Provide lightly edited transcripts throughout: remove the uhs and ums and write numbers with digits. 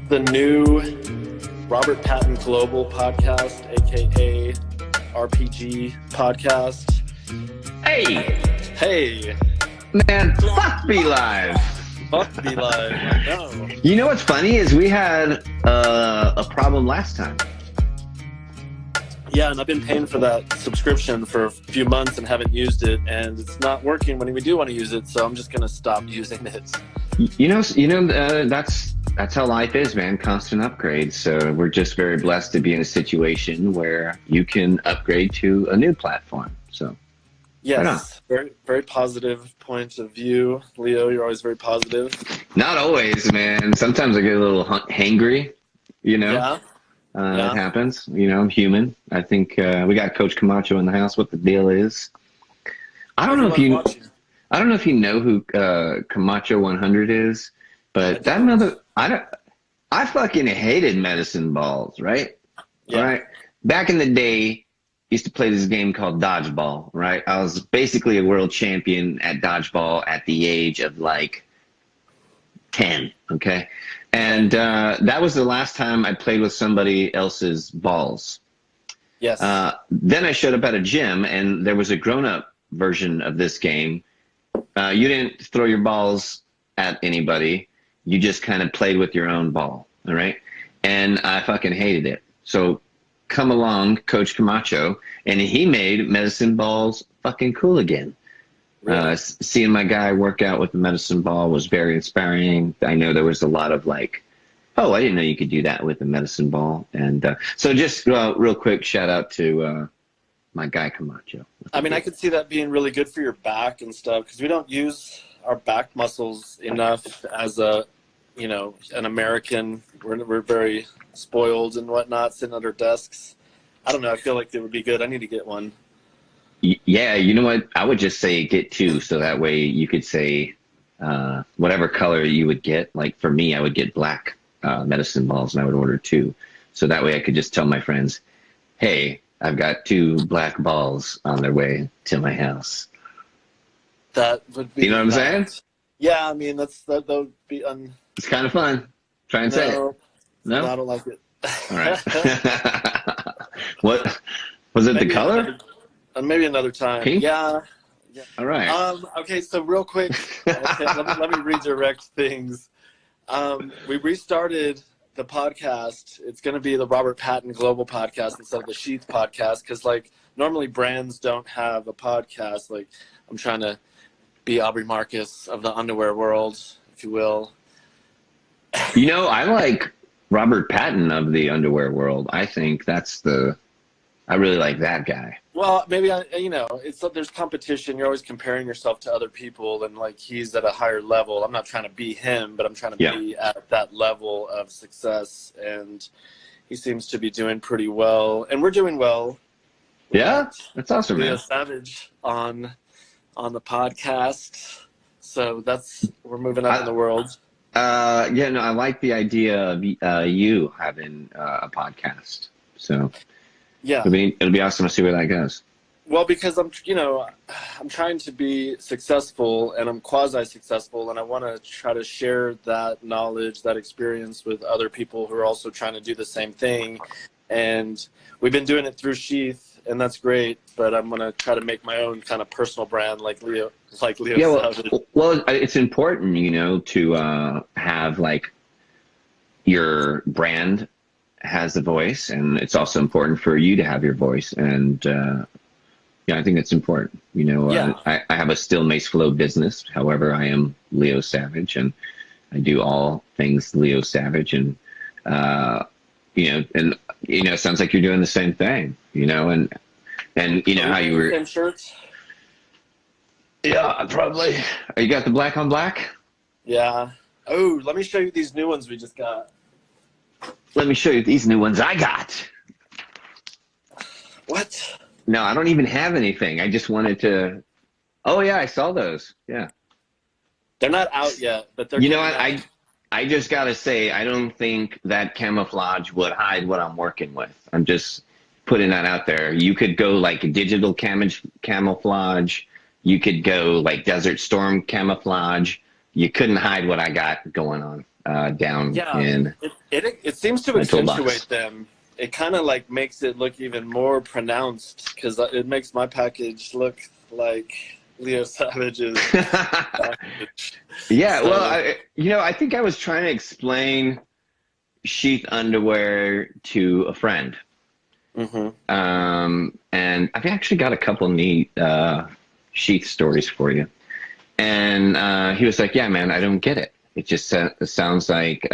the new Robert Patton Global podcast, aka RPG podcast. Hey, Hey, man, fuck Be Live. fuck Be Live. I know. You know what's funny is we had a problem last time. Yeah, and I've been paying for that subscription for a few months and haven't used it, and it's not working when we do want to use it, so I'm just gonna stop using it. That's how life is, man. Constant upgrades. So we're just very blessed to be in a situation where you can upgrade to a new platform. So Yes, very, very positive point of view. Leo, you're always very positive. not always, man. Sometimes I get a little hangry. Yeah. It happens. I'm human. I think we got Coach Camacho in the house. What the deal is? I don't know if you know who Camacho 100 is, but I fucking hated medicine balls, right? Yeah. Right. Back in the day, used to play this game called dodgeball, right? I was basically a world champion at dodgeball at the age of like 10. Okay. And that was the last time I played with somebody else's balls. Yes. Then I showed up at a gym and there was a grown-up version of this game. You didn't throw your balls at anybody. You just kind of played with your own ball. All right. And I fucking hated it. So come along, Coach Camacho, and he made medicine balls fucking cool again. Really? Seeing my guy work out with the medicine ball was very inspiring. I know there was a lot of like, oh, I didn't know you could do that with a medicine ball. And so just real quick, shout out to my guy Camacho. I mean, I could see that being really good for your back and stuff because we don't use our back muscles enough as an American. We're very spoiled and whatnot, sitting under desks. I don't know. I feel like it would be good. I need to get one. Yeah, you know what? I would just say get two, so that way you could say whatever color you would get. Like for me, I would get black medicine balls, and I would order two. So that way I could just tell my friends, hey, I've got two black balls on their way to my house. That would be. You know what I'm saying? Yeah, I mean that would be It's kind of fun. Try and say it. No, I don't like it. All right. What was it? Maybe the color? Maybe another time. Pink? Yeah. All right. Okay, so real quick, let me redirect things. We restarted the podcast. It's going to be the Robert Patton Global podcast instead of the Sheath podcast because, like, normally brands don't have a podcast. Like, I'm trying to be Aubrey Marcus of the underwear world, if you will. I like Robert Patton of the underwear world. I think I really like that guy. Well, maybe there's competition. You're always comparing yourself to other people, and like he's at a higher level. I'm not trying to be him, but I'm trying to be at that level of success, and he seems to be doing pretty well, and we're doing well. Yeah, that's awesome, man. Leo Savage on the podcast, so we're moving up in the world. I like the idea of you having a podcast. So yeah, it'll be awesome to see where that goes. Well, because I'm trying to be successful and I'm quasi-successful, and I want to try to share that knowledge, that experience with other people who are also trying to do the same thing. And we've been doing it through Sheath, and that's great. But I'm gonna try to make my own kind of personal brand, like Leo. Yeah, Savage. well, it's important, to have like your brand has a voice, and it's also important for you to have your voice. And I think it's important. I have a still Mace Flow business. However, I am Leo Savage, and I do all things Leo Savage. And it sounds like you're doing the same thing. And how you were. Same shirts. Yeah, probably. You got the black on black? Yeah. Oh, let me show you these new ones we just got. Let me show you these new ones I got. What? No, I don't even have anything. I just wanted to. Oh yeah, I saw those. Yeah. They're not out yet, but they're. You know what? I just gotta say, I don't think that camouflage would hide what I'm working with. I'm just putting that out there. You could go like a digital camouflage. You could go like Desert Storm camouflage. You couldn't hide what I got going on. down Yeah, in it seems to my accentuate toolbox. them. It kind of like makes it look even more pronounced because it makes my package look like Leo Savage's package. Yeah, well, So, I think I was trying to explain Sheath Underwear to a friend. hmm And I've actually got a couple neat Sheath stories for you. And he was like, "Yeah, man, I don't get it. It just it sounds like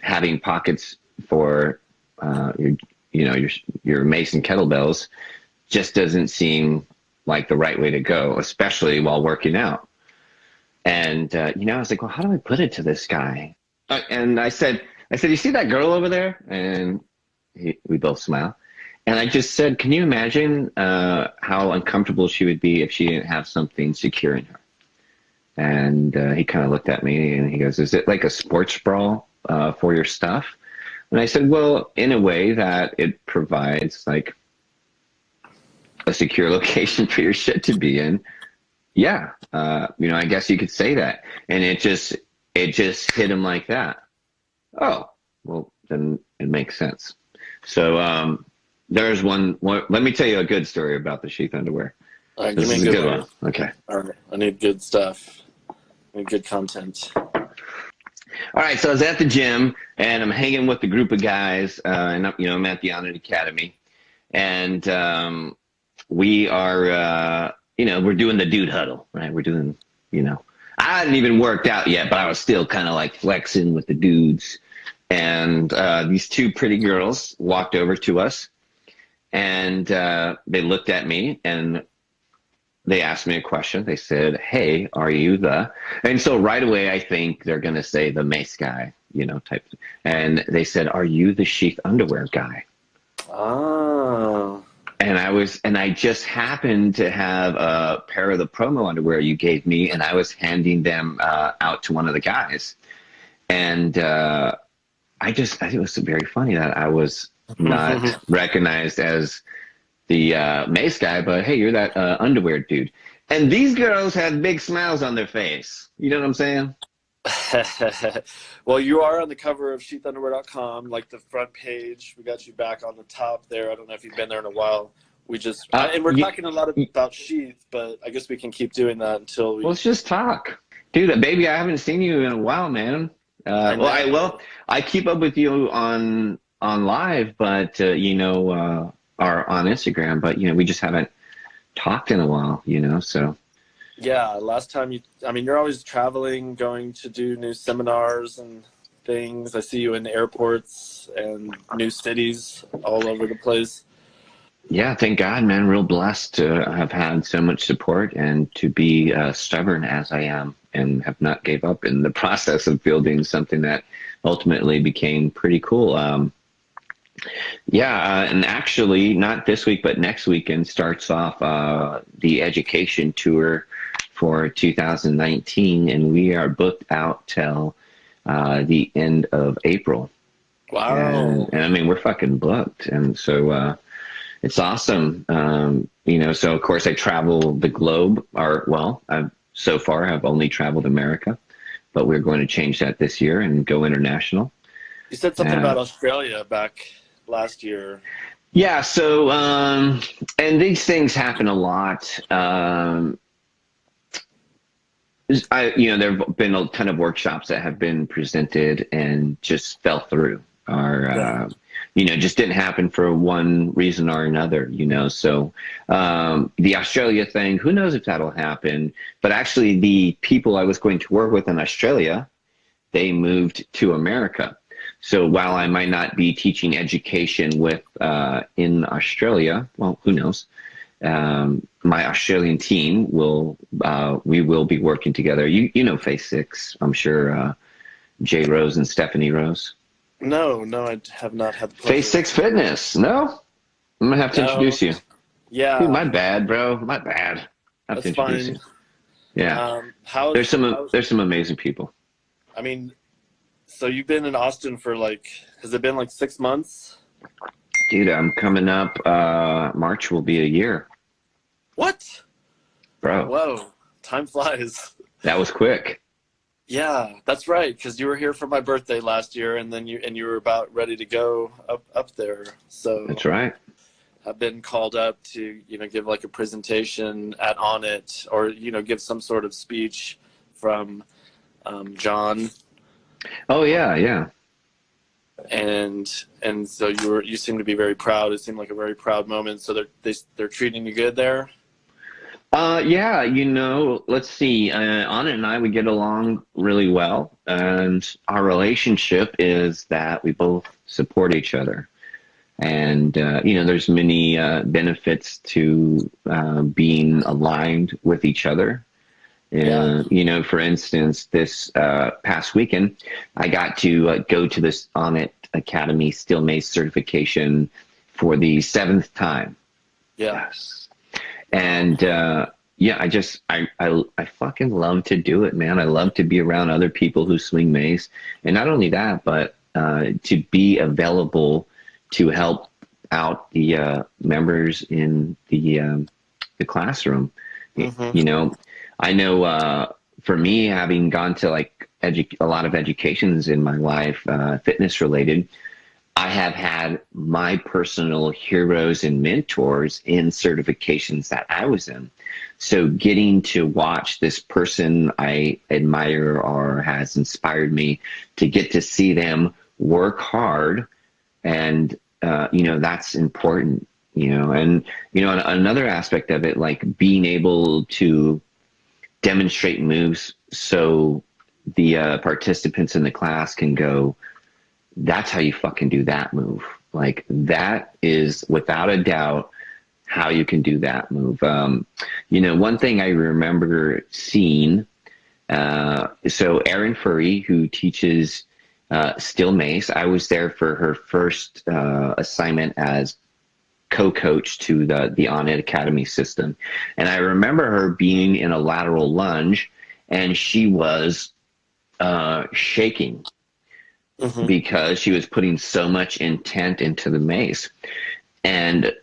having pockets for your mace and kettlebells just doesn't seem like the right way to go, especially while working out." And I was like, "Well, how do I put it to this guy?" And I said, "You see that girl over there?" And we both smiled. And I just said, "Can you imagine how uncomfortable she would be if she didn't have something secure in her?" And he kind of looked at me and he goes, "Is it like a sports bra for your stuff?" And I said, "Well, in a way that it provides like a secure location for your shit to be in. Yeah, I guess you could say that." And it just hit him like that. Oh, well, then it makes sense. So there's one. Let me tell you a good story about the Sheath Underwear. all right, give This me a is a good good one. one. Okay. All right, I need good stuff. I need good content. All right. So I was at the gym and I'm hanging with a group of guys, and I'm at the Honored Academy, and we are, we're doing the dude huddle, right? We're doing, I hadn't even worked out yet, but I was still kind of like flexing with the dudes. And these two pretty girls walked over to us, and they looked at me and they asked me a question. They said, "Hey, are you the?" And so right away, I think they're going to say the Mace guy, type. And they said, "Are you the Sheath Underwear guy?" Oh. And I just happened to have a pair of the promo underwear you gave me, and I was handing them out to one of the guys. And I think it was very funny that I was not recognized as the Mace guy, but hey, you're that underwear dude. And these girls had big smiles on their face. You know what I'm saying? Well, you are on the cover of sheathunderwear.com, like the front page. We got you back on the top there. I don't know if you've been there in a while. And we're talking a lot about Sheath, but I guess we can keep doing that until we. Let's just talk, dude. Baby, I haven't seen you in a while, man. I keep up with you on live, but or on Instagram, but we just haven't talked in a while, so. Yeah, last time you're always traveling, going to do new seminars and things. I see you in airports and new cities all over the place. Yeah, thank God, man. Real blessed to have had so much support and to be stubborn as I am and have not gave up in the process of building something that ultimately became pretty cool. And actually, not this week, but next weekend starts off the education tour for 2019, and we are booked out till the end of April. Wow. And I mean, we're fucking booked. And so it's awesome. So of course I travel the globe, so far I've only traveled America, but we're going to change that this year and go international. You said something about Australia back last year. Yeah. So, and these things happen a lot. There have been a ton of workshops that have been presented and just fell through, or just didn't happen for one reason or another. So the Australia thing, who knows if that'll happen? But actually, the people I was going to work with in Australia, they moved to America. So while I might not be teaching education in Australia, well, who knows? My Australian team we will be working together. You know Phase 6, I'm sure. Jay Rose and Stephanie Rose. No, I have not had the pleasure. Phase 6 Fitness. No, I'm gonna have to introduce you. Yeah. Dude, my bad, bro. My bad. I have to introduce you. Yeah. There's some amazing people. I mean, so you've been in Austin for has it been 6 months? Dude, I'm coming up. March will be a year. What? Bro. Whoa. Time flies. That was quick. Yeah, that's right. Because you were here for my birthday last year, and then you were about ready to go up there. So That's right. I've been called up to give like a presentation at On It, or give some sort of speech from John. Oh yeah, yeah. And so you seem to be very proud. It seemed like a very proud moment. So they're treating you good there. Yeah, let's see. Anna and I, we get along really well, and our relationship is that we both support each other. And, there's many benefits to being aligned with each other. Yeah. For instance, this past weekend, I got to go to this On It Academy Steel Mace certification for the 7th time. Yeah. Yes. And I fucking love to do it, man. I love to be around other people who swing mace, and not only that, but to be available to help out the members in the classroom. Mm-hmm. I know for me, having gone to like a lot of educations in my life, fitness related, I have had my personal heroes and mentors in certifications that I was in. So getting to watch this person I admire or has inspired me, to get to see them work hard, and that's important. And another aspect of it, like being able to demonstrate moves so the participants in the class can go, that's how you fucking do that move. Like, that is without a doubt how you can do that move. One thing I remember seeing, so Erin Furry, who teaches Steel Mace, I was there for her first assignment as co-coach to the On It Academy system. And I remember her being in a lateral lunge, and she was shaking. Mm-hmm. Because she was putting so much intent into the mace. And,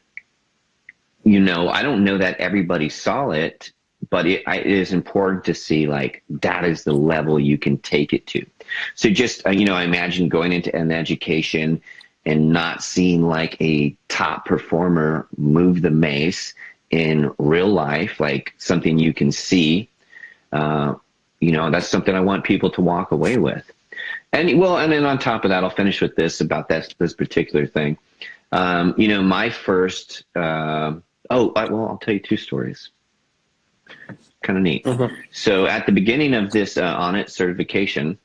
I don't know that everybody saw it, but it is important to see, like, that is the level you can take it to. So just, I imagine going into an education and not seeing like a top performer move the mace in real life, like something you can see, that's something I want people to walk away with. And then on top of that, I'll finish with this about this particular thing. My first, I'll tell you 2 stories. Kind of neat. Mm-hmm. So at the beginning of this On It certification,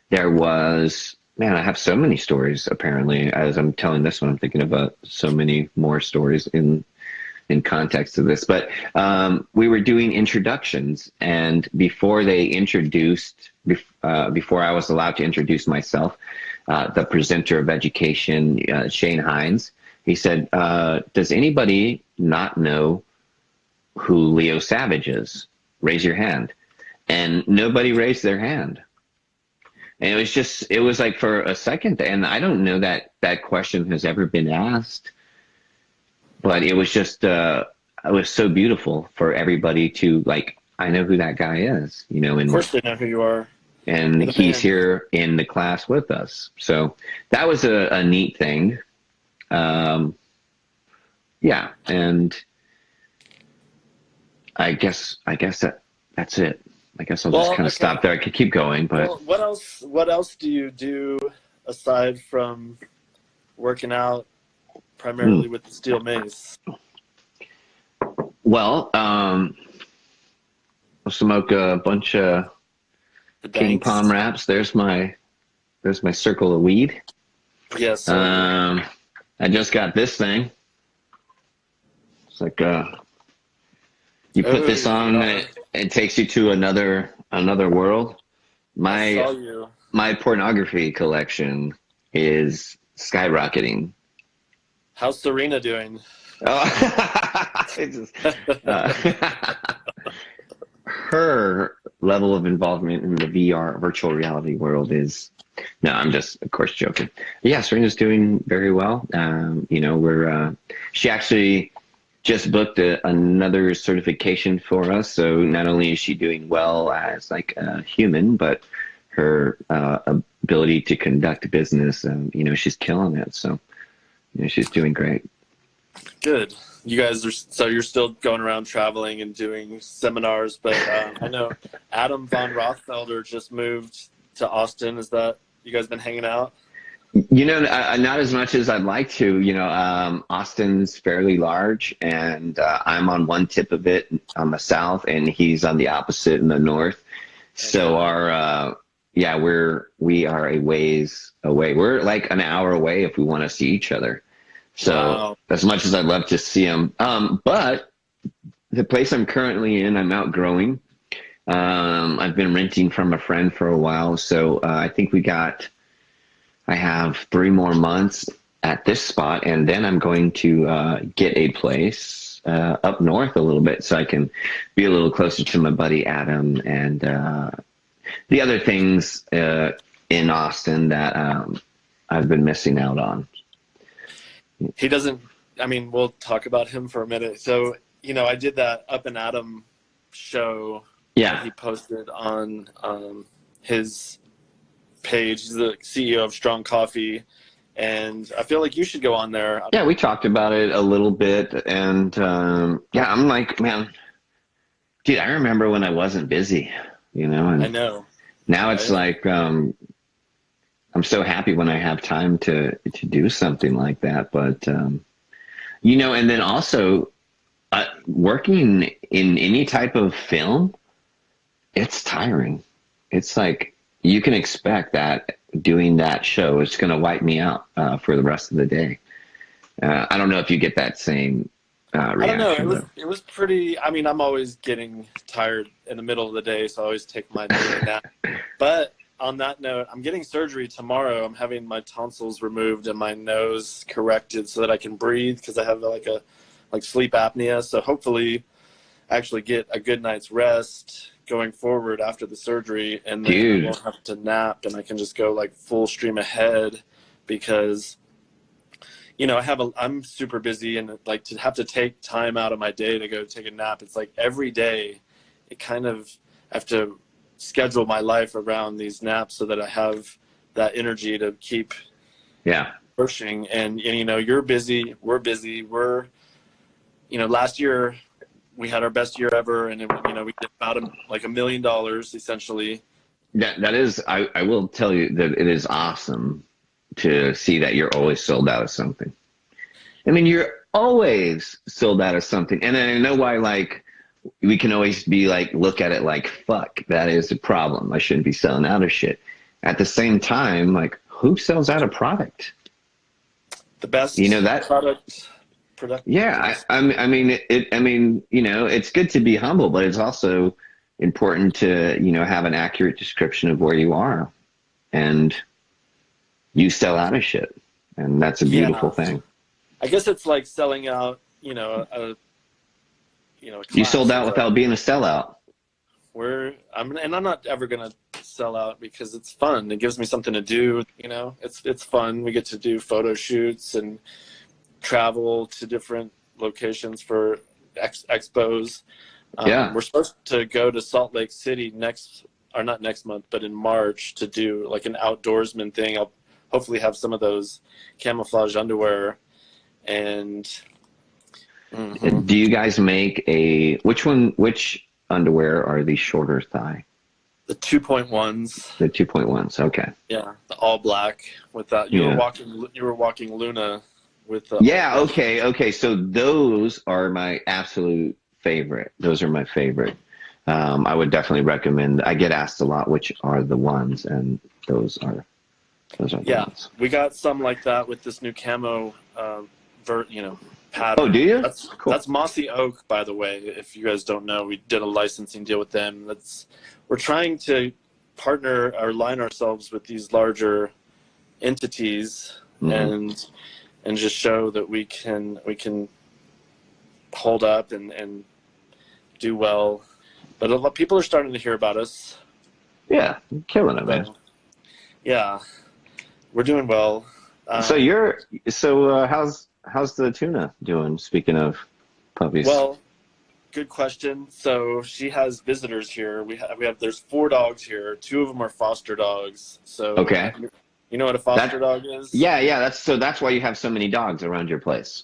there was, man, I have so many stories apparently. As I'm telling this one, I'm thinking about so many more stories in context of this. But we were doing introductions, and before they introduced, before I was allowed to introduce myself, the presenter of education, Shane Hines, he said, does anybody not know who Leo Savage is? Raise your hand. And nobody raised their hand. And it was like for a second, and I don't know that that question has ever been asked, but it was just, it was so beautiful for everybody to, like, I know who that guy is, And of course they know who you are. And he's here in the class with us. So that was a neat thing. Yeah. And I guess that's it. I guess I'll just kind of stop there. I could keep going, but what else do you do aside from working out primarily with the steel mace? Well, I'll smoke a bunch of King Palm wraps. There's my circle of weed. Yes. I just got this thing. It's like you put this on, it takes you to another world. My pornography collection is skyrocketing. How's Serena doing? Her level of involvement in the VR, virtual reality world is, no, I'm just, of course, joking. Yeah, Serena's doing very well. She actually just booked another certification for us. So not only is she doing well as like a human, but her ability to conduct business, she's killing it. So, she's doing great. Good. You guys so you're still going around traveling and doing seminars, but I know Adam von Rothfelder just moved to Austin. Is that you guys been hanging out? Not as much as I'd like to. Austin's fairly large, and I'm on one tip of it on the south, and he's on the opposite in the north. So we are a ways away. We're like an hour away if we want to see each other. So wow. As much as I'd love to see him, but the place I'm currently in, I'm outgrowing. I've been renting from a friend for a while, so I think I have 3 more months at this spot, and then I'm going to get a place up north a little bit so I can be a little closer to my buddy Adam and the other things in Austin that I've been missing out on. He doesn't, we'll talk about him for a minute. So, I did that Up and Adam show that he posted on his page. He's the CEO of Strong Coffee, and I feel like you should go on there. Yeah, we talked about it a little bit, and I'm like, man, dude, I remember when I wasn't busy, and I know. Now it's like I'm so happy when I have time to do something like that, but and then also working in any type of film, it's tiring. It's like, you can expect that doing that show is going to wipe me out for the rest of the day. I don't know if you get that same reaction. I don't know. It was pretty. I'm always getting tired in the middle of the day, so I always take my nap. But on that note, I'm getting surgery tomorrow. I'm having my tonsils removed and my nose corrected so that I can breathe, because I have like sleep apnea. So hopefully, actually get a good night's rest going forward after the surgery, and then I won't have to nap, and I can just go like full stream ahead, because I'm super busy, and like to have to take time out of my day to go take a nap, it's like every day I have to schedule my life around these naps so that I have that energy to keep pushing. And you're busy, we're busy, last year we had our best year ever, and we did about $1 million essentially. That is, I will tell you that it is awesome to see that you're always sold out of something. You're always sold out of something, and I know why. Like, we can always be like, look at it like, fuck, that is a problem. I shouldn't be selling out of shit. At the same time, like, who sells out of product? The best, that product. Yeah, it's good to be humble, but it's also important to, have an accurate description of where you are, and you sell out of shit, and that's a beautiful thing. I guess it's like selling out, a you sold out without being a sellout. I'm not ever gonna sell out, because it's fun. It gives me something to do. It's fun. We get to do photo shoots and travel to different locations for expos. We're supposed to go to Salt Lake City not next month, but in March, to do like an outdoorsman thing. I'll hopefully have some of those camouflage underwear. And do you guys make which underwear are the shorter thigh? The 2.1s. The 2.1s, okay. Yeah, the all black with that. You were walking Luna with the okay. So those are my absolute favorite. Those are my favorite. I would definitely recommend. I get asked a lot which are the ones, and those are the ones. We got some like that with this new camo pattern. Oh, do you? That's cool. That's Mossy Oak, by the way. If you guys don't know, we did a licensing deal with them. We're trying to partner or align ourselves with these larger entities, and just show that we can hold up and do well. But a lot of people are starting to hear about us. Yeah, killing it, man. Yeah, we're doing well. So how's the tuna doing? Speaking of, puppies? Well, good question. So she has visitors here. There's 4 dogs here. 2 of them are foster dogs. So okay. you know what a foster dog is? Yeah. That's why you have so many dogs around your place.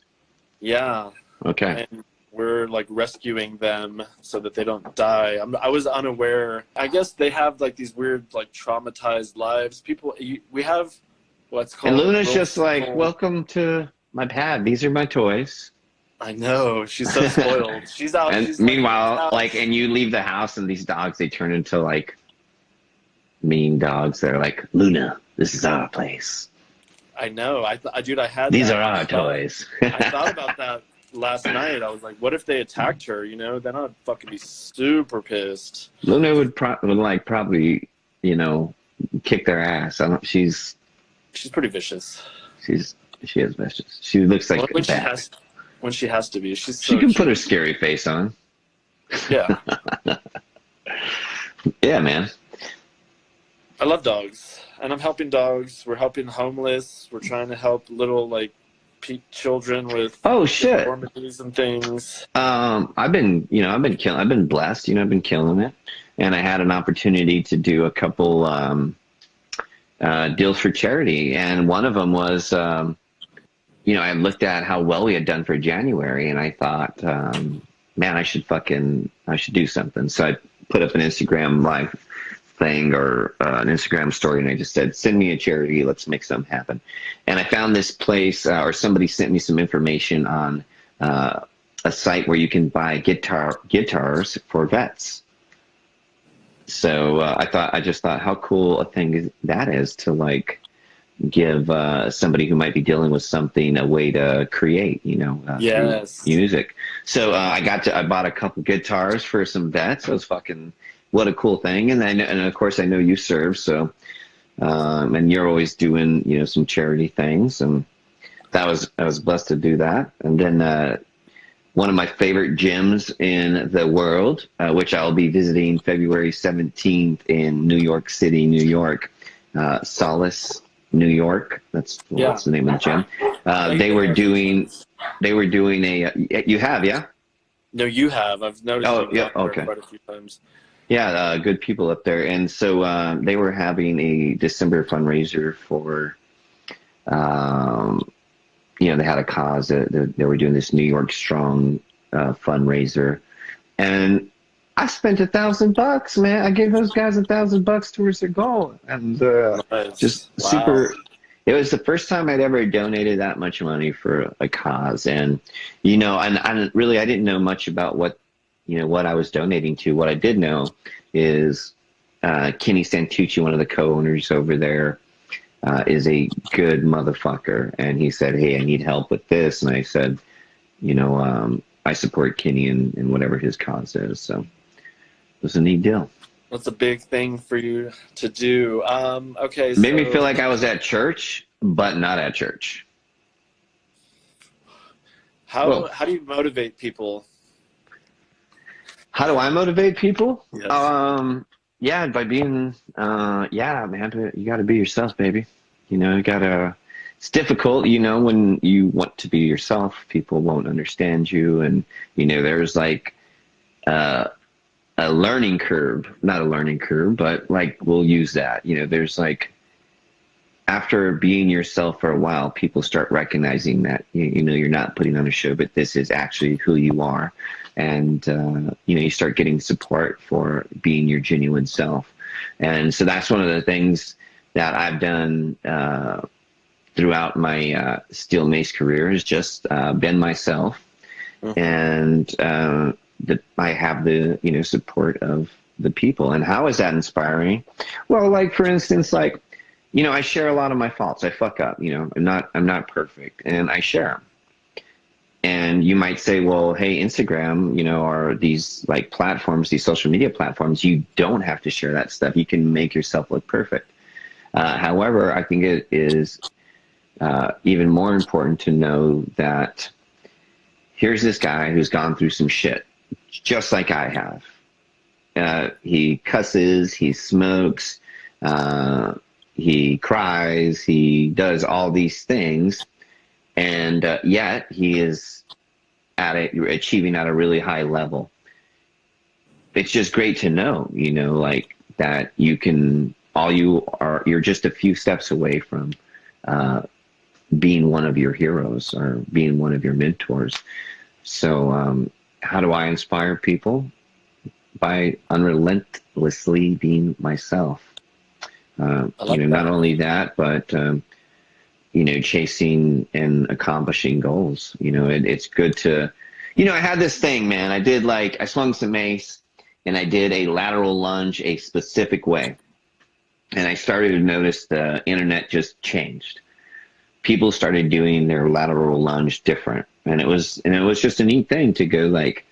Yeah. Okay. And we're like rescuing them so that they don't die. I was unaware. I guess they have like these weird, like traumatized lives. We have what's called. And Luna's just like, welcome to my pad. These are my toys. I know. She's so spoiled. She's out. And she's meanwhile, and you leave the house and these dogs, they turn into like mean dogs. They're like, Luna, this is our place. I know. Dude, I had these are our toys. I thought about that last night. I was like, what if they attacked her? Then I'd fucking be super pissed. Luna would probably, kick their ass. She's pretty vicious. She is vicious. She looks like when she has to be. She can put her scary face on. Yeah. Yeah, man. I love dogs, and I'm helping dogs. We're helping homeless. We're trying to help little children with deformities and things. I've been blessed. I've been killing it, and I had an opportunity to do a couple deals for charity, and one of them was, I looked at how well we had done for January, and I thought, man, I should do something. So I put up an Instagram live thing or an Instagram story, and I just said, send me a charity, let's make something happen. And I found this place, or somebody sent me some information on a site where you can buy guitars for vets. So I just thought how cool a thing that is to give somebody who might be dealing with something a way to create, yes, music. So I bought a couple guitars for some vets. It was what a cool thing. And of course I know you serve, so and you're always doing some charity things, and I was blessed to do that. And then one of my favorite gyms in the world, which I'll be visiting February 17th in New York City, New York, Solace, New York. That's the name of the gym. They were doing a. You have, yeah? No, you have. I've noticed. Oh, yeah. Okay. Quite a few times. Yeah, good people up there, and so they were having a December fundraiser for. They had a cause. They were doing this New York Strong fundraiser, and I spent $1,000, man. I gave those guys $1,000 towards their goal, and just super. It was the first time I'd ever donated that much money for a cause, and I didn't know much about what I was donating to. What I did know is Kenny Santucci, one of the co-owners over there, is a good motherfucker, and he said, hey, I need help with this, and I said, I support Kenny in whatever his cause is. So it was a neat deal. That's a big thing for you to do. Okay. Made me feel like I was at church, but not at church. How do you motivate people? How do I motivate people? Yes. Yeah, by being, man, you got to be yourself, baby. It's difficult, when you want to be yourself, people won't understand you. And, there's a learning curve, not a learning curve, but we'll use that. There's after being yourself for a while, people start recognizing that, you're not putting on a show, but this is actually who you are. And, you start getting support for being your genuine self. And so that's one of the things that I've done throughout my steel mace career is just been myself. Mm-hmm. And I have the, support of the people. And how is that inspiring? Well, for instance, I share a lot of my faults. I fuck up, I'm not perfect, and I share them. And you might say, well, hey, Instagram, are these platforms, these social media platforms, you don't have to share that stuff. You can make yourself look perfect. However, I think it is even more important to know that here's this guy who's gone through some shit, just like I have. He cusses, he smokes, he cries, he does all these things. And yet he is at it, you're achieving at a really high level. It's just great to know, you know, like that you can, you're just a few steps away from being one of your heroes or being one of your mentors. So how do I inspire people? By unrelentlessly being myself. Not only that, but chasing and accomplishing goals. It's good to, I had this thing, man. I swung some mace and I did a lateral lunge a specific way. And I started to notice the internet just changed. People started doing their lateral lunge different. And it was just a neat thing to go like,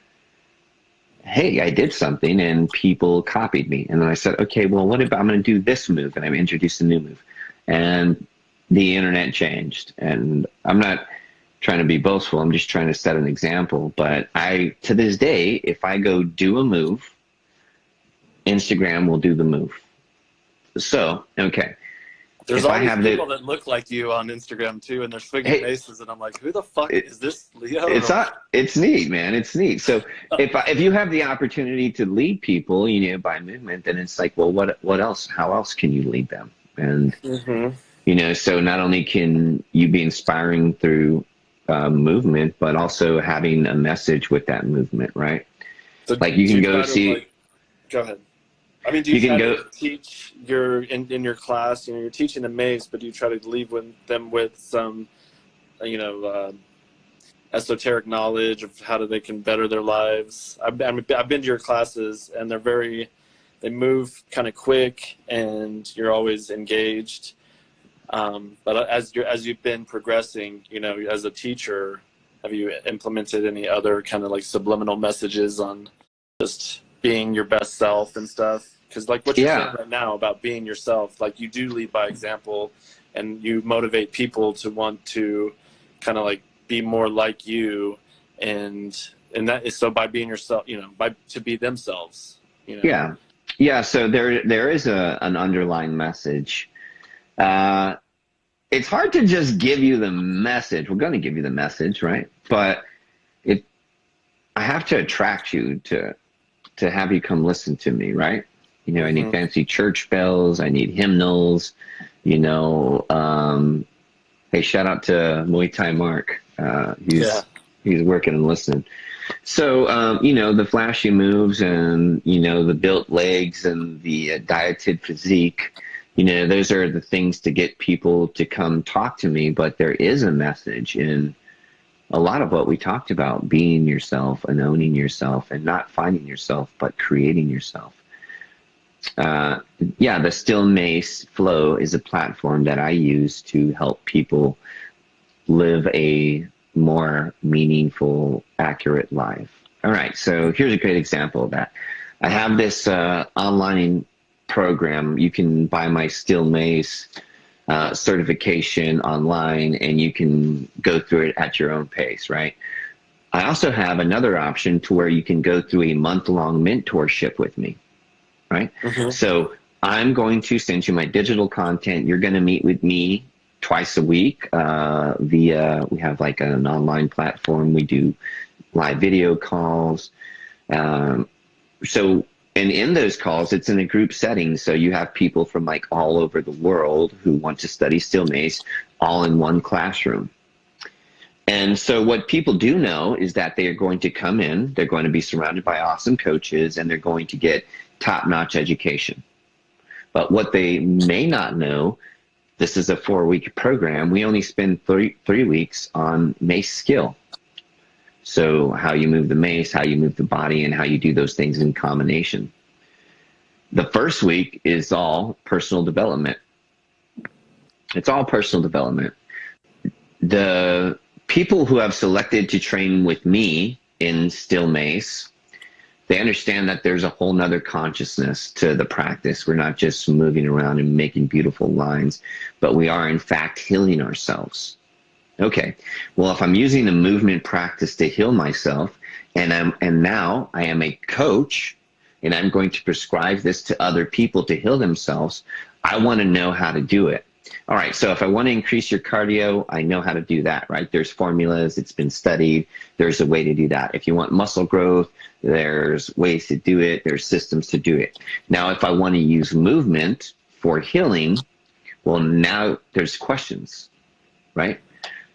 hey, I did something and people copied me. And then I said, okay, well, what about I'm going to do this move? And I introduced a new move. And the internet changed. And I'm not trying to be boastful. I'm just trying to set an example. But to this day, if I go do a move, Instagram will do the move. So, okay. There's all these people that look like you on Instagram too, and they're swinging maces, and I'm like, who the fuck is this Leo? It's neat, man. It's neat. So if you have the opportunity to lead people, by movement, then it's like, well, what else? How else can you lead them? And so not only can you be inspiring through movement, but also having a message with that movement, right? So like you can go see. Go ahead. I mean, do you try to teach in your class, you're teaching the mace, but do you try to leave them with some, esoteric knowledge of how they can better their lives? I've been to your classes, and they move kind of quick, and you're always engaged. But as you've been progressing, as a teacher, have you implemented any other kind of like subliminal messages on just being your best self and stuff? Because like what you're saying right now about being yourself, like you do lead by example, and you motivate people to want to kind of like be more like you, and that is so by being yourself, to be themselves. Yeah. So there is an underlying message. It's hard to just give you the message. We're going to give you the message, right? But I have to attract you to have you come listen to me, right? I need fancy church bells. I need hymnals. Hey, shout out to Muay Thai Mark. He's working and listening. So, the flashy moves and, the built legs and the dieted physique, those are the things to get people to come talk to me. But there is a message in a lot of what we talked about, being yourself and owning yourself and not finding yourself, but creating yourself. The Still Mace Flow is a platform that I use to help people live a more meaningful, accurate life. All right, so here's a great example of that. I have this online program. You can buy my Still Mace certification online, and you can go through it at your own pace, right? I also have another option to where you can go through a month-long mentorship with me. Right? So I'm going to send you my digital content. You're going to meet with me twice a week we have like an online platform. We do live video calls. And in those calls, it's in a group setting. So you have people from like all over the world who want to study Still Mace all in one classroom. And so what people do know is that they are going to come in, they're going to be surrounded by awesome coaches, and they're going to get top-notch education. But what they may not know, this is a 4-week program. We only spend three weeks on mace skill. So how you move the mace, how you move the body, and how you do those things in combination. The first week is all personal development. It's all personal development. The people who have selected to train with me in Still Mace, they understand that there's a whole nother consciousness to the practice. We're not just moving around and making beautiful lines, but we are in fact healing ourselves. Okay, well, if I'm using the movement practice to heal myself, and now I am a coach, and I'm going to prescribe this to other people to heal themselves, I want to know how to do it. All right, so if I want to increase your cardio, I know how to do that, right? There's formulas, it's been studied, there's a way to do that. If you want muscle growth, there's ways to do it, there's systems to do it. Now, if I want to use movement for healing, well, now there's questions, right?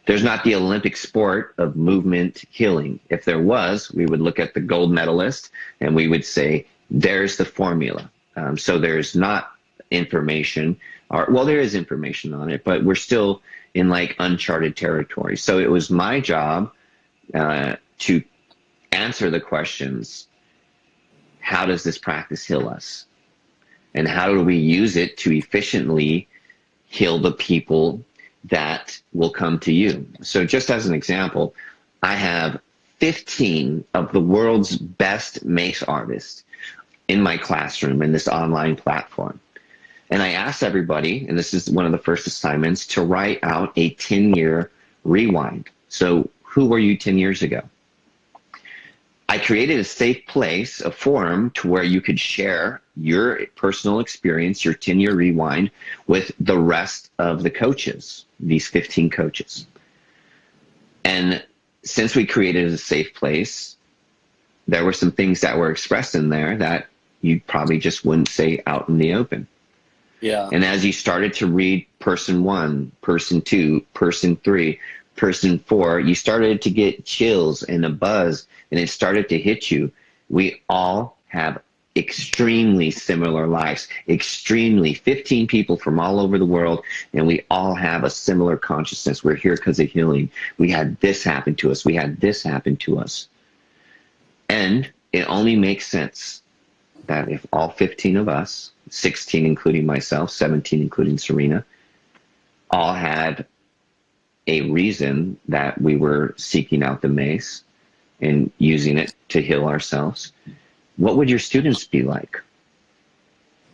There's not the Olympic sport of movement healing. If there was, we would look at the gold medalist and we would say, there's the formula. So there's not information, or well, there is information on it, but we're still in like uncharted territory. So it was my job to answer the questions. How does this practice heal us? And how do we use it to efficiently heal the people that will come to you? So just as an example, I have 15 of the world's best mace artists in my classroom in this online platform. And I asked everybody, and this is one of the first assignments, to write out a 10-year rewind. So who were you 10 years ago? I created a safe place, a forum to where you could share your personal experience, your 10-year rewind with the rest of the coaches, these 15 coaches. And since we created a safe place, there were some things that were expressed in there that you probably just wouldn't say out in the open. Yeah. And as you started to read person 1, person 2, person 3, person 4, you started to get chills and a buzz, and it started to hit you. We all have extremely similar lives, extremely 15 people from all over the world, and we all have a similar consciousness. We're here because of healing. We had this happen to us. We had this happen to us. And it only makes sense that if all 15 of us, 16 including myself, 17 including Serena, all had a reason that we were seeking out the mace and using it to heal ourselves, what would your students be like?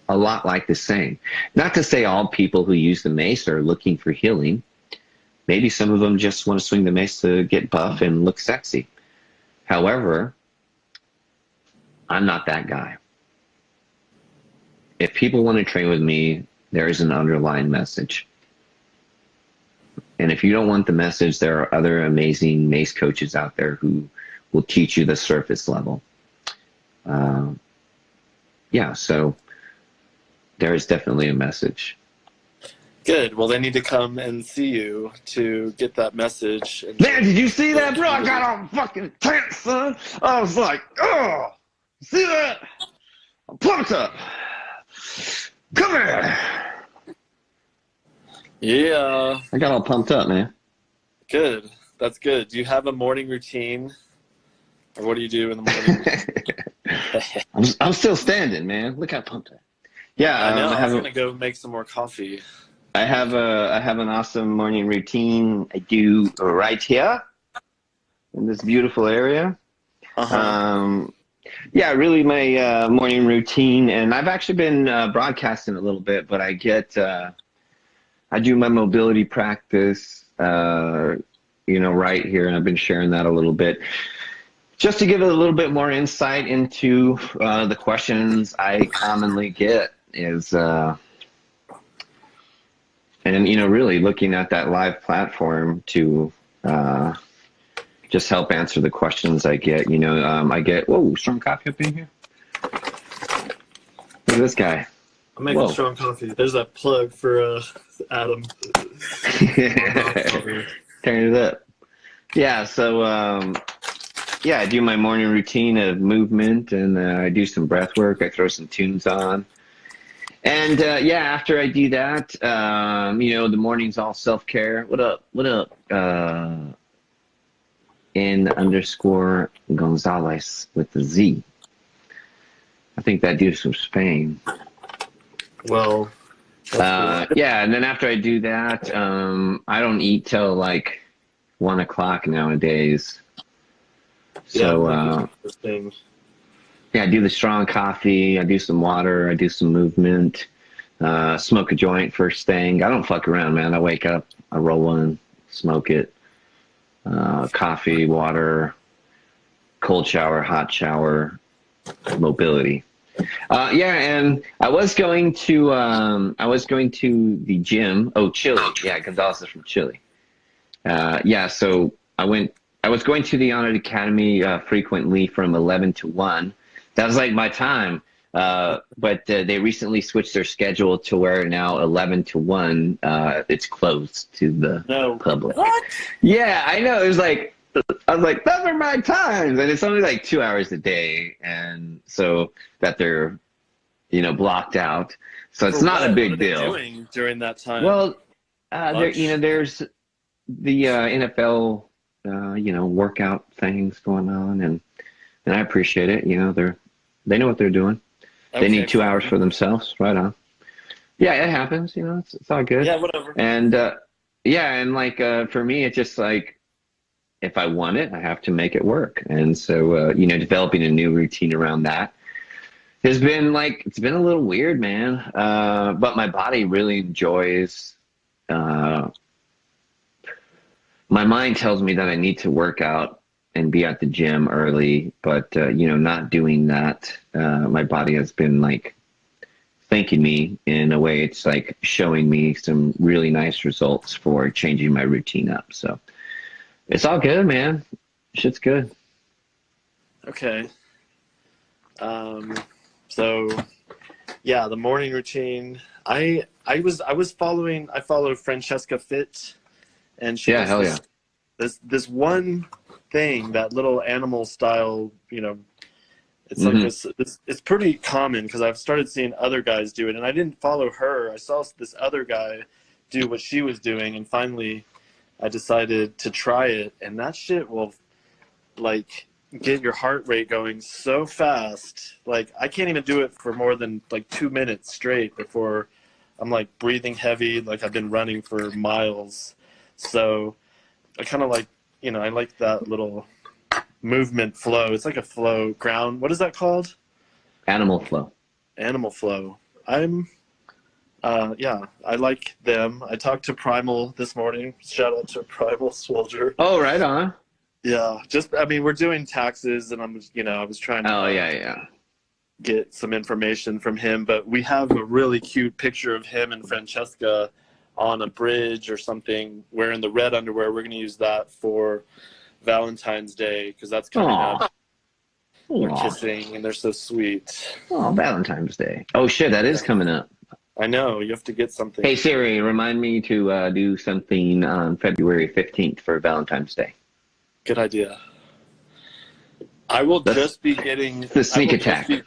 A lot like the same. Not to say all people who use the mace are looking for healing. Maybe some of them just want to swing the mace to get buff and look sexy. However, I'm not that guy. If people want to train with me, there is an underlying message. And if you don't want the message, there are other amazing mace coaches out there who will teach you the surface level. Yeah, so there is definitely a message. Good. Well, they need to come and see you to get that message. Man, did you see that, bro? I got on fucking tense, son. I was like, oh, see that? I'm pumped up. Come here. Yeah. I got all pumped up, man. Good. That's good. Do you have a morning routine? Or what do you do in the morning? I'm still standing, man. Look how pumped I am. Yeah, I know. I was going to go make some more coffee. I have an awesome morning routine I do right here in this beautiful area. Yeah, really my morning routine, and I've actually been broadcasting a little bit, but I do my mobility practice, right here, and I've been sharing that a little bit. Just to give it a little bit more insight into the questions I commonly get is, really looking at that live platform to just help answer the questions I get. I get, whoa, strong coffee up in here? Look at this guy. I'm making strong coffee. There's a plug for Adam. Turn it up. Yeah, so, I do my morning routine of movement, and I do some breath work. I throw some tunes on. And, after I do that, the morning's all self-care. What up? N_Gonzalez with the Z. I think that dude's from Spain. Well, and then after I do that, I don't eat till like 1 o'clock nowadays. So, I do the strong coffee, I do some water, I do some movement, smoke a joint first thing. I don't fuck around, man. I wake up, I roll one, smoke it. Coffee, water, cold shower, hot shower, mobility. Yeah, and I was going to the gym. Oh, Chile. Yeah, Gonzalez is from Chile. Yeah, so I was going to the Honored Academy frequently from 11 to 1. That was like my time. But they recently switched their schedule to where now 11 to 1 it's closed to the public. What? Yeah, I know. It was like I was like, those are my times, and it's only like 2 hours a day, and so that they're blocked out. So it's not a big deal. What are they doing during that time? Well, there's the NFL workout things going on, and I appreciate it. They know what they're doing. They need 2 hours for themselves. Right on. Yeah, it happens. It's all good. Yeah, whatever. And for me, it's just like, if I want it, I have to make it work. And so, developing a new routine around that has been it's been a little weird, man. But my body really enjoys. My mind tells me that I need to work out and be at the gym early, but not doing that. My body has been thanking me in a way. It's showing me some really nice results for changing my routine up. So it's all good, man. Shit's good. Okay. So yeah, the morning routine. I follow Francesca Fit, and she hell yeah. This one thing, that little animal style, it's it's pretty common because I've started seeing other guys do it, and I didn't follow her. I saw this other guy do what she was doing, and finally I decided to try it, and that shit will get your heart rate going so fast. I can't even do it for more than 2 minutes straight before I'm breathing heavy, I've been running for miles. So I kind of I like that little movement flow. It's like a flow ground. What is that called? Animal flow. Animal flow. I like them. I talked to Primal this morning. Shout out to Primal Soldier. Oh, right on. Yeah, we're doing taxes, and I was trying to get some information from him, but we have a really cute picture of him and Francesca on a bridge or something wearing the red underwear. We're going to use that for Valentine's Day because that's coming up. They're kissing, and they're so sweet. Oh, Valentine's Day. Oh, shit, that is coming up. I know. You have to get something. Hey, Siri, remind me to do something on February 15th for Valentine's Day. Good idea. I will just be getting... The sneak attack. Do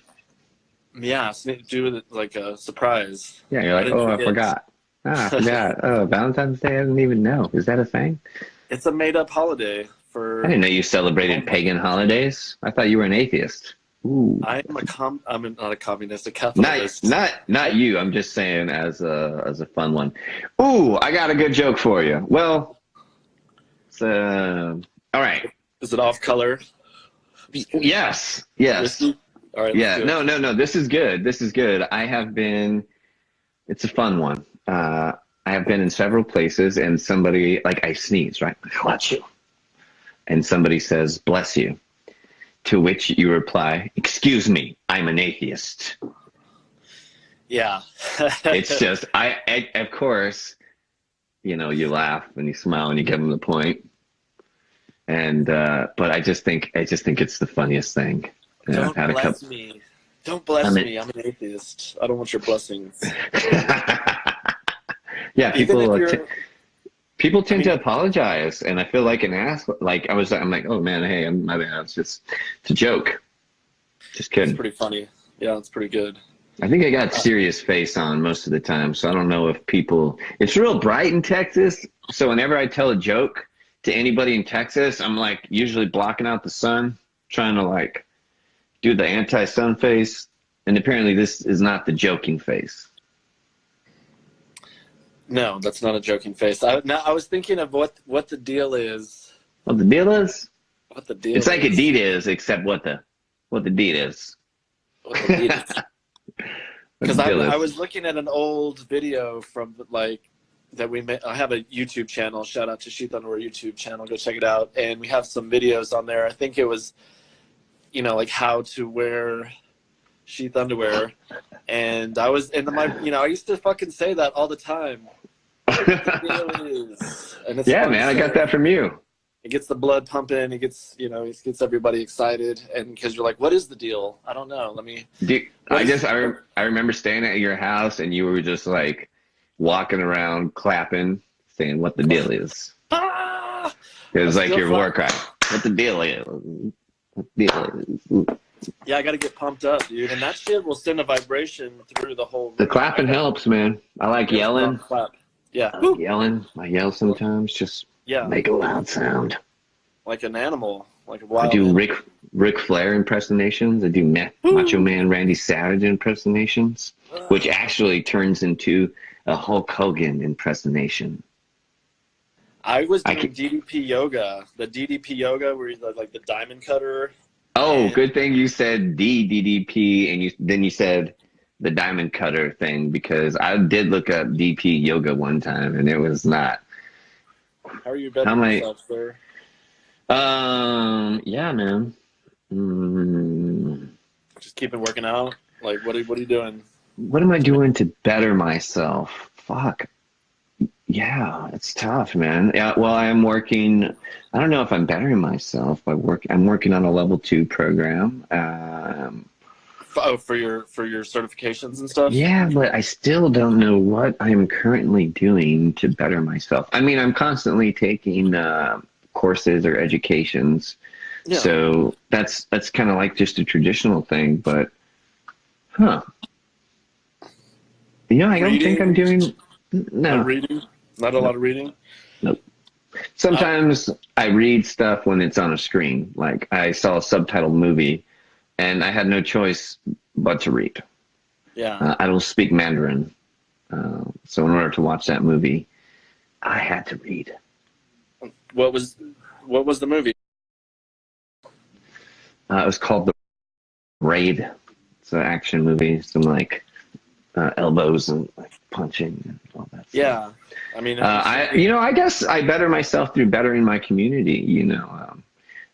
it like a surprise. Yeah, you're I forgot. I forgot. Oh, Valentine's Day? I didn't even know. Is that a thing? It's a made-up holiday for... I didn't know you celebrated pagan holidays. I thought you were an atheist. Ooh. I'm not a communist, a Catholic. Not you. I'm just saying as a fun one. Ooh, I got a good joke for you. Well, it's all right. Is it off color? Yes. All right. Yeah. No. This is good. It's a fun one. I have been in several places, and somebody, I sneeze, right? Watch you. And somebody says, bless you. To which you reply, excuse me, I'm an atheist. Yeah. It's just, of course, you laugh and you smile and you give them the point. And, but I just think it's the funniest thing. Don't bless me. Don't bless me. I'm an atheist. I don't want your blessings. Yeah, people tend to apologize, and I feel like an ass. I'm like, oh man, hey, my bad. It's a joke. Just kidding. It's pretty funny. Yeah, it's pretty good. I think I got serious face on most of the time, so I don't know if people. It's real bright in Texas, so whenever I tell a joke to anybody in Texas, I'm usually blocking out the sun, trying to do the anti-sun face, and apparently this is not the joking face. No, that's not a joking face. I was thinking of what the deal is. What the deal is? What the deal? It's like Adidas, except what the deed is. What the deed is. Because I was looking at an old video from that we made. I have a YouTube channel. Shout out to Sheath Underwear YouTube channel. Go check it out. And we have some videos on there. I think it was, how to wear Sheath Underwear, and I was in my, I used to fucking say that all the time. And it's yeah, man, I got that from you. It gets the blood pumping. It gets, it gets everybody excited, and because you're like, what is the deal? I don't know. I remember staying at your house, and you were just like walking around, clapping, saying what the deal is. It was like your war cry. What the deal is? What the deal is? Yeah, I got to get pumped up, dude, and that shit will send a vibration through the whole room. The clapping helps, man. I like yelling. Clap. Yeah, I like yelling. I yell sometimes. Just make a loud sound. Like an animal, like a wild. I do animal. Ric Flair impersonations. I do Macho Man Randy Savage impersonations, which actually turns into a Hulk Hogan impersonation. I was doing DDP yoga. The DDP yoga where you like the diamond cutter. Oh, good thing you said DDP, and then you said the diamond cutter thing, because I did look up DP yoga one time, and it was not. How are you bettering yourself, sir? Yeah, man. Just keeping working out. Like, what are you doing? What am I doing to better myself? Fuck. Yeah, it's tough, man. Yeah, well, I am working. I don't know if I'm bettering myself. I'm working on a level 2 program. For your certifications and stuff? Yeah, but I still don't know what I'm currently doing to better myself. I mean, I'm constantly taking courses or educations. Yeah. So that's kind of like just a traditional thing, but I don't think I'm doing Not reading? Not a lot of reading? Nope. Sometimes I read stuff when it's on a screen. Like I saw a subtitled movie and I had no choice but to read. Yeah. I don't speak Mandarin. So in order to watch that movie, I had to read. What was the movie? It was called The Raid. It's an action movie. Some like elbows and like punching and all that stuff. Yeah. I mean, I guess I better myself through bettering my community.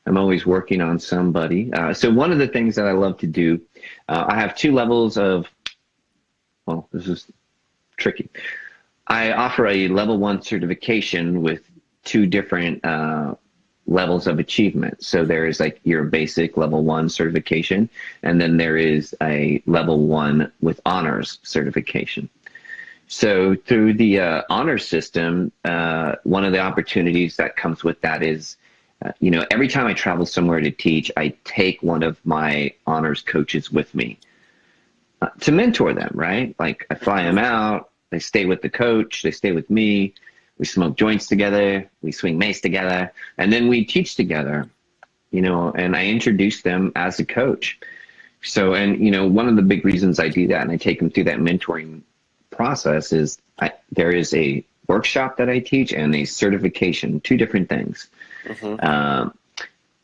I'm always working on somebody. So one of the things that I love to do, I have 2 levels of, well, this is tricky. I offer a level 1 certification with 2 different levels of achievement. So there is like your basic level 1 certification, and then there is a level 1 with honors certification. So through the honor system, one of the opportunities that comes with that is, every time I travel somewhere to teach, I take one of my honors coaches with me to mentor them, right? Like I fly them out, they stay with the coach, they stay with me, we smoke joints together, we swing mace together, and then we teach together, and I introduce them as a coach. So, and one of the big reasons I do that and I take them through that mentoring process is there is a workshop that I teach and a certification, 2 different things. Mm-hmm.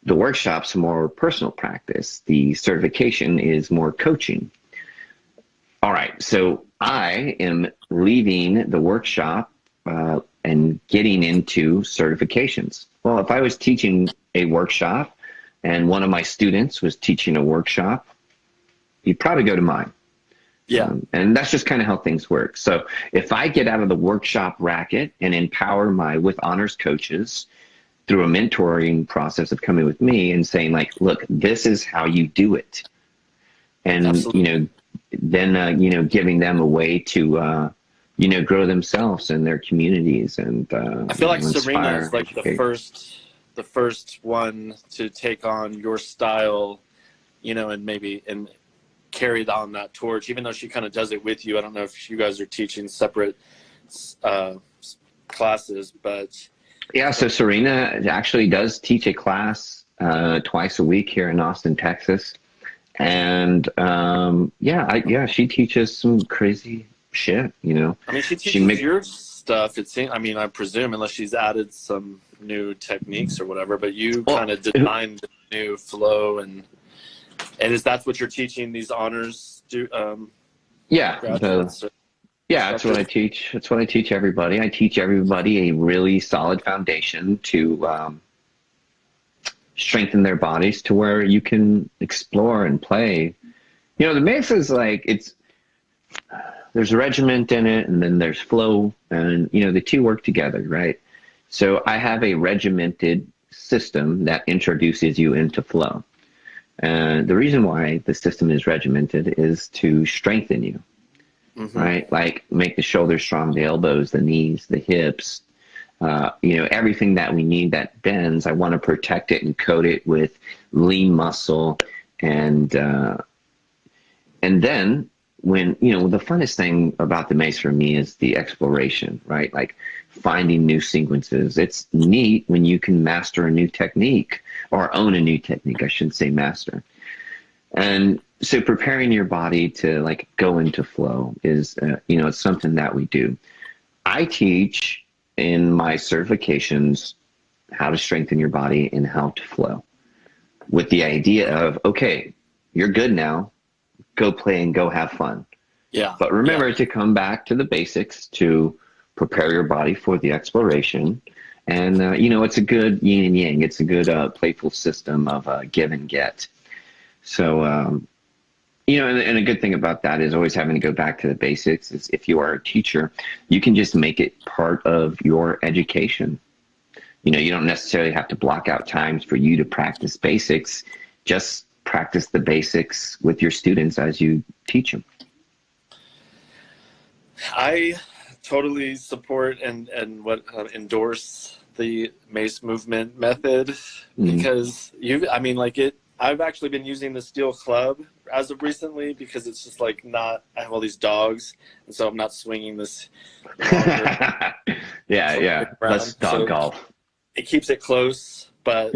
The workshop's more personal practice. The certification is more coaching. All right, so I am leaving the workshop and getting into certifications. Well, if I was teaching a workshop and one of my students was teaching a workshop, you'd probably go to mine. Yeah. And that's just kind of how things work. So if I get out of the workshop racket and empower my with honors coaches through a mentoring process of coming with me and saying like, look, this is how you do it. And, Absolutely. Then, giving them a way to, grow themselves and their communities. And I feel like Serena is like the first one to take on your style, and carried on that torch, even though she kind of does it with you. I don't know if you guys are teaching separate classes, but yeah. So Serena actually does teach a class twice a week here in Austin, Texas, and she teaches some crazy shit. I mean, she teaches your stuff. It seems. I mean, I presume, unless she's added some new techniques or whatever, but you kind of designed the new flow and that's what you're teaching these honors do? That's what I teach. That's what I teach everybody. I teach everybody a really solid foundation to strengthen their bodies to where you can explore and play You know, the mace is like, there's regiment in it, and then there's flow, and, you know, the two work together, right? So I have a regimented system that introduces you into flow. And the reason why the system is regimented is to strengthen you, right? Like make the shoulders strong, the elbows, the knees, the hips, you know, everything that we need that bends. I want to protect it and coat it with lean muscle. And then when, you know, the funnest thing about the mace for me is the exploration, right? Like finding new sequences. It's neat when you can master a new technique, or own a new technique, I shouldn't say master. And so preparing your body to like go into flow is, you know, it's something that we do. I teach in my certifications how to strengthen your body and how to flow, with the idea of, okay, you're good now, go play and go have fun. Yeah. But remember to come back to the basics to prepare your body for the exploration. And, you know, it's a good yin and yang. It's a good playful system of give and get. So, you know, and a good thing about that is always having to go back to the basics. Is if you are a teacher, you can just make it part of your education. You know, you don't necessarily have to block out times for you to practice basics. Just practice the basics with your students as you teach them. I totally support and endorse the Mace movement method, because I've actually been using the steel club as of recently, because it's just like I have all these dogs, and so I'm not swinging this. Yeah. Let's dog golf. It keeps it close, but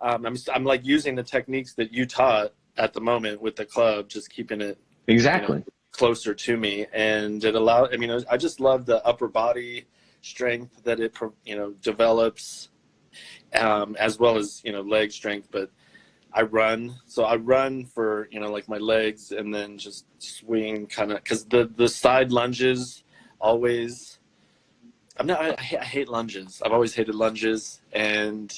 I'm like using the techniques that you taught at the moment with the club, just keeping it exactly closer to me, and it allows. I mean, I just love the upper body strength that it develops, as well as leg strength. But I run for like my legs, and then just swing kind of, because the side lunges always. I hate lunges. I've always hated lunges, and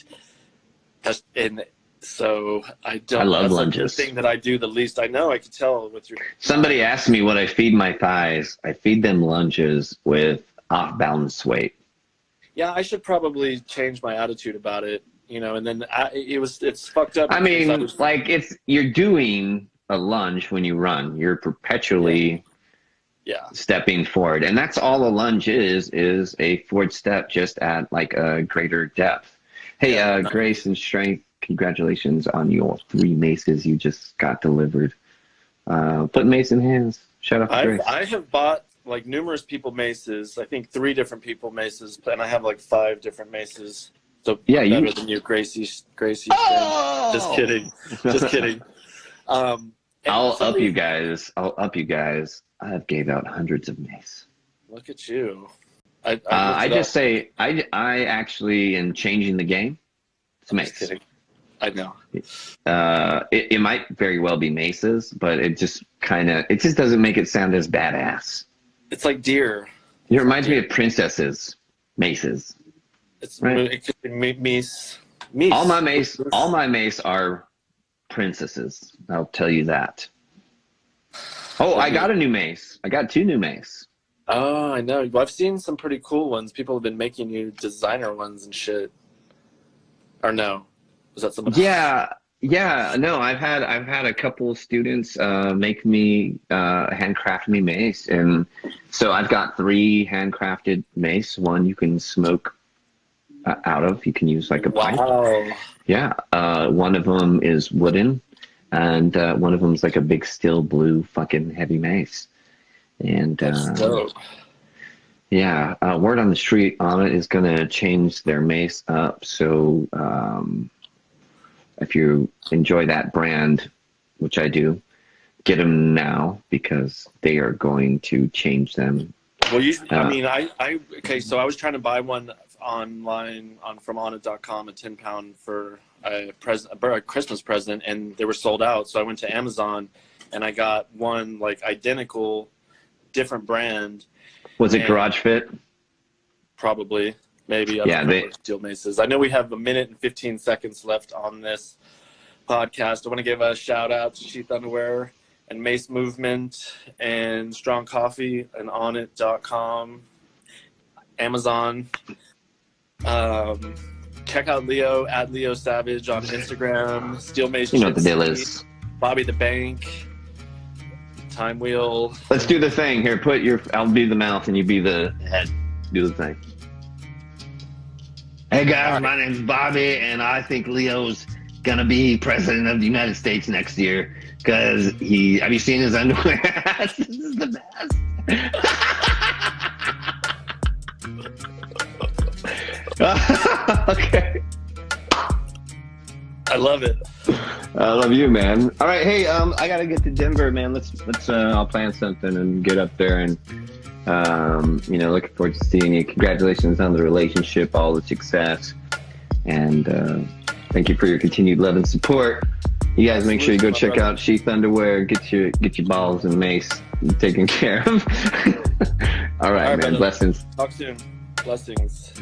so I don't. I love that's lunges. The thing that I do the least. I know. I could tell with your. Somebody asked me what I feed my thighs. I feed them lunges with off-balance weight. Yeah, I should probably change my attitude about it. And then it's fucked up. I mean, you're doing a lunge when you run. You're perpetually stepping forward, and that's all a lunge is a forward step, just at like a greater depth. Hey, Grace and Strength, congratulations on your 3 maces you just got delivered. Put mace in hands. Shout out to Grace. I have bought like numerous people maces. I think 3 different people maces, and I have like 5 different maces. So I'm better than you, Gracie. Oh! Just kidding. I'll up you guys. I have gave out hundreds of mace. Look at you. I actually am changing the game. It's mace. Just kidding. I know. It might very well be maces, but it just doesn't make it sound as badass. It's like deer. It reminds me of princesses. Maces. It could be mace. All my mace are princesses. I'll tell you that. Oh, I got a new mace. I got 2 new mace. Oh, I know. Well, I've seen some pretty cool ones. People have been making you designer ones and shit. Or no? Was that somebody? Yeah. No, I've had a couple of students make me handcraft me mace, and so I've got 3 handcrafted mace. One you can smoke out of. You can use like a pipe. Wow. Yeah. One of them is wooden, and one of them is like a big steel blue fucking heavy mace. And that's dope. Yeah, word on the street on it is going to change their mace up. So if you enjoy that brand, which I do, get them now, because they are going to change them. Well, okay, so I was trying to buy one online from onnit.com, a 10-pound for a Christmas present, and they were sold out. So I went to Amazon and I got one like identical, different brand. Was it Garage Fit? Probably, maybe. Steel maces. I know we have 1 minute and 15 seconds left on this podcast. I want to give a shout out to Sheath Underwear and Mace Movement and Strong Coffee and onit.com, Amazon. Check out Leo at Leo Savage on Instagram. Steel Mace. You know what the deal is. Bobby the Bank. Time Wheel. Let's do the thing here. I'll be the mouth and you be the head. Do the thing. Hey guys, my name's Bobby, and I think Leo's gonna be president of the United States next year because have you seen his underwear? This is the best. Okay. I love it. I love you, man. All right, hey, I gotta get to Denver, man. Let's I'll plan something and get up there, and looking forward to seeing you. Congratulations on the relationship, all the success, and thank you for your continued love and support. You guys make sure you go check out Sheath Underwear. Get your balls and Mace taken care of. All right, man. Brother. Blessings. Talk soon. Blessings.